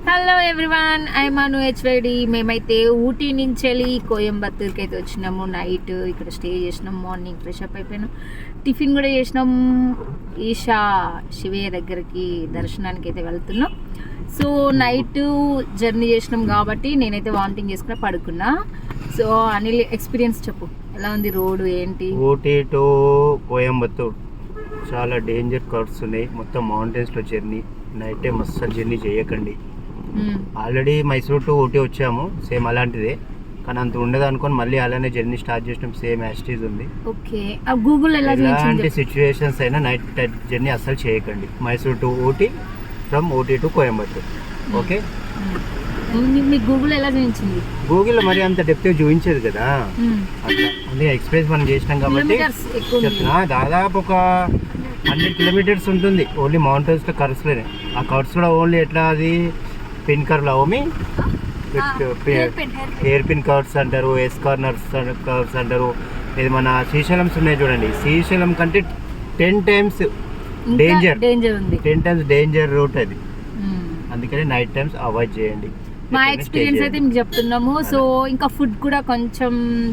Hello everyone, I'm Anu HYD. మేమైతే ఊటీ నుంచి వెళ్ళి కోయంబత్తూర్కి అయితే వచ్చినాము. నైట్ ఇక్కడ స్టే చేసినాం. మార్నింగ్ ఫ్రెష్ అప్ అయిపోయినాం, టిఫిన్ కూడా చేసినాం. ఈషా శివయ్య దగ్గరికి దర్శనానికి అయితే వెళ్తున్నాం. సో నైట్ జర్నీ చేసినాం కాబట్టి నేనైతే వామిటింగ్ చేసుకుని పడుకున్నా. సో అనిల్ ఎక్స్పీరియన్స్ చెప్పు, ఎలా ఉంది రోడ్ ఏంటి? ఊటీ టు కోయంబత్తూర్ చాలా డేంజర్ కర్వ్స్ ఉన్నాయి. మొత్తం మౌంటైన్స్లో జర్నీ. నైట్ టైం అస్సలు జర్నీ చేయకండి. ఆల్రెడీ మైసూర్ టు ఊటీ వచ్చాము, సేమ్ అలాంటిదే, కానీ అంత ఉండదు అనుకొని మళ్ళీ అలానే జర్నీ స్టార్ట్ చేసినాం. సేమ్ యాస్టీజ్ ఉంది. ఓకే, గూగుల్ ఎలాంటి సిచ్యువేషన్స్ అయినా నైట్ జర్నీ అస్సలు చేయకండి. Mysore to Ooty, from Ooty to Coimbatore. Okay, మీకు గూగుల్ ఎలా చూపించింది? గూగుల్ మరి అంత డెప్త్ చూపించేది కదా, అట్లా అందుకే ఎక్స్ప్రెస్ మనం చేసినాం కాబట్టి చెప్తున్నా. దాదాపు ఒక 100 కిలోమీటర్స్ ఉంటుంది ఓన్లీ మౌంటైన్స్లో కర్వ్స్లోనే. ఆ కర్వ్స్ కూడా ఓన్లీ ఎట్లా, అది పిన్ కర్వ్లు అవమి, హెయిర్ పిన్ కర్వ్స్ అంటారు, ఎస్ కార్నర్స్ కర్వ్స్ అంటారు. ఇది మన శ్రీశైలం ఉన్నాయి చూడండి, శ్రీశైలం కంటే 10 times డేంజర్ ఉంది. 10 times డేంజర్ రూట్ అది. అందుకని నైట్ టైమ్స్ అవాయిడ్ చేయండి. మా ఎక్స్పీరియన్స్ అయితే మీకు చెప్తున్నాము. సో ఇంకా ఫుడ్ కూడా కొంచెం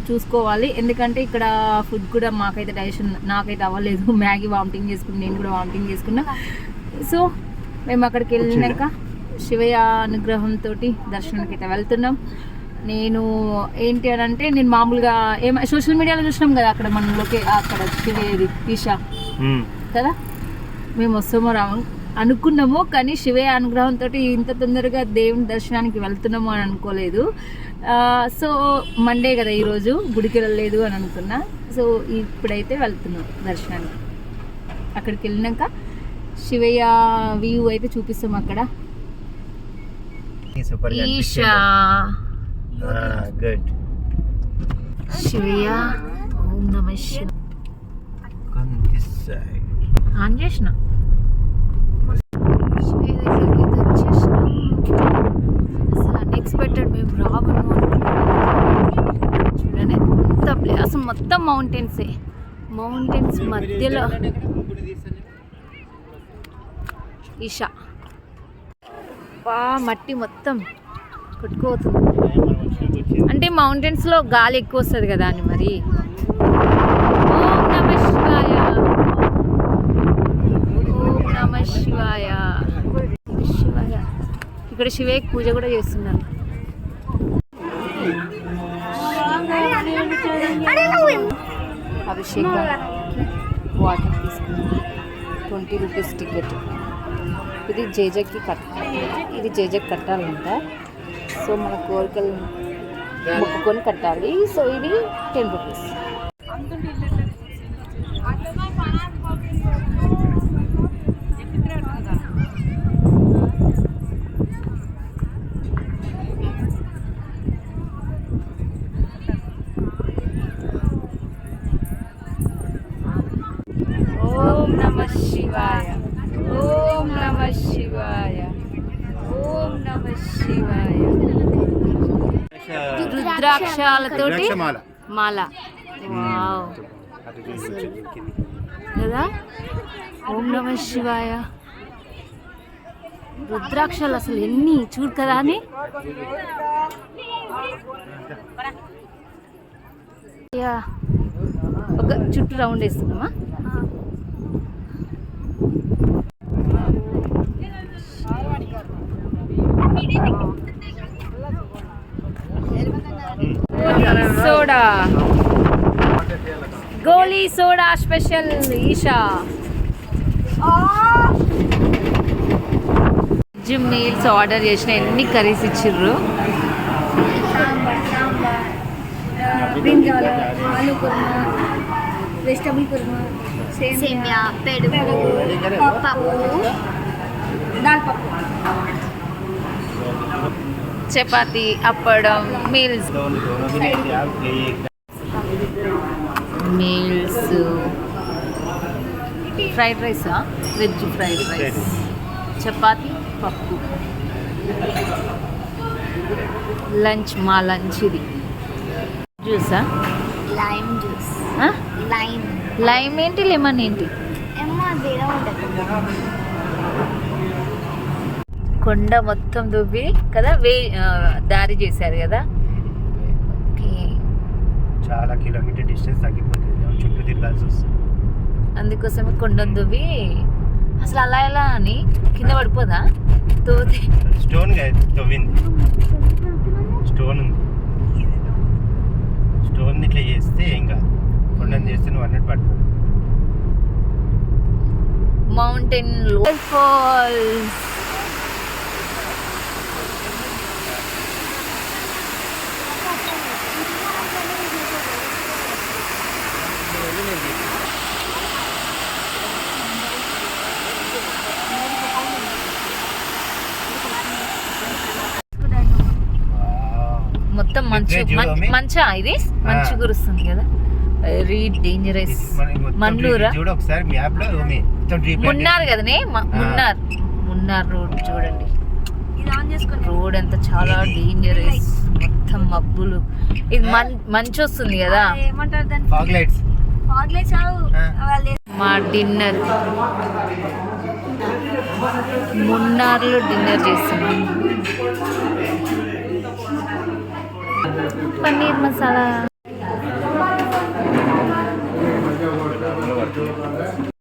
చూసుకోవాలి, ఎందుకంటే ఇక్కడ ఫుడ్ కూడా మాకైతే డైజెషన్ నాకైతే అవ్వలేదు. మ్యాగీ వామిటింగ్ చేసుకుని, నేను కూడా వామిటింగ్ చేసుకున్నా. సో మేము అక్కడికి వెళ్ళినాక శివయ్య అనుగ్రహంతో దర్శనానికి అయితే వెళ్తున్నాం. నేను ఏంటి అని అంటే, నేను మామూలుగా సోషల్ మీడియాలో చూసినాం కదా, అక్కడ మనలోకి అక్కడ శివయ్యది ఈషా కదా, మేము వస్తామో రాము అనుకున్నాము. కానీ శివయ్య అనుగ్రహంతో ఇంత తొందరగా దేవుని దర్శనానికి వెళ్తున్నాము అని అనుకోలేదు. సో మండే కదా ఈరోజు, గుడికి వెళ్ళలేదు అని అనుకున్నా. సో ఇప్పుడైతే వెళ్తున్నాం దర్శనానికి. అక్కడికి వెళ్ళినాక శివయ్య వ్యూ అయితే చూపిస్తాం. అక్కడ ఈషా శివయ్య ఓం నమః శివాయ ఆన్ చేసిన అన్ఎక్స్పెక్టెడ్. మేము రాబోను చూడండి, ఎంత ప్లేస్ అసలు మొత్తం మౌంటైన్స్ మధ్యలో ఈషా. మట్టి మొత్తం కొట్టుకుపోతుంది, అంటే మౌంటైన్స్లో గాలి ఎక్కువ వస్తుంది కదా అని. మరి ఓం నమః శివాయ, ఓం నమః శివాయ. ఇక్కడ శివయ్యకి పూజ కూడా చేస్తున్నారు. అభిషేకం వాటర్ తీసుకున్నాం. 20 రూపీస్ టికెట్. ఇది జేజకి కట్టాలంట. సో మన కోరికలు మొక్కుకొని కట్టాలి. సో ఇది 10 రూపీస్. ఓం నమః శివాయ, ఓం నమః శివాయ, ఓం నమః శివాయ. రుద్రాక్షాలతోటి మాల. వావ్ కదా. ఓం నమః శివాయ. రుద్రాక్షాలు అసలు ఎన్ని చూడు కదా అని. ఒక చుట్టూ రౌండ్ వేస్తున్నామా? సోడా, గోలీ సోడా స్పెషల్ ఈషా. వెజ్ మీల్స్ ఆర్డర్ చేసిన, ఎన్ని కర్రీస్ ఇచ్చిర్రు. ఆలు కుర్మా, వెజిటబుల్ కుర్మా, సేమియా, పెరుగు, పప్పు, దాల్ పప్పు, చపాతి, అప్పడం, మీల్స్, ఫ్రైడ్ రైసా, వెజ్ ఫ్రైడ్ రైస్, చపాతి, పప్పు. లంచ్, మా లంచ్ ఇది. జ్యూసా? Lime juice. లైమ్ ఏంటి, లెమన్ ఏంటి? కొండ మొత్తం దువ్వి కదా దారి చేశారు కదా. ఓకే, చాలా కిలోమీటర్ డిస్టెన్స్ తగ్గిపోతుంది, చుట్టూ తిరగాల్సి వస్తుంది. అందుకోసమే కొండను దువ్వి. అసలు అలా ఎలా అని కింద పడిపోదా తోది? స్టోన్ తవ్వింది, స్టోన్ ఉంది. స్టోన్ ఇట్లా చేస్తే ఏం కాదు, కొండను చేస్తే నువ్వు అన్నట్టు పడుతుంది. Mountain falls. మొత్తం మంచు మంచా, ఇది మంచు కురుస్తుంది కదా. Very dangerous. మన్నూరా, చూడు ఒకసారి మ్యాప్ లో మున్నార్ కదనే, మున్నార్ రోడ్ చూడండి. రోడ్ అంతా చాలా డేంజరస్, మొత్తం మబ్బులు. ఇది మంచు వస్తుంది కదా. Fog lights. మా డిన్నర్ మున్నార్లో డిన్నర్ చేస్తున్నాం. పన్నీర్ మసాలా.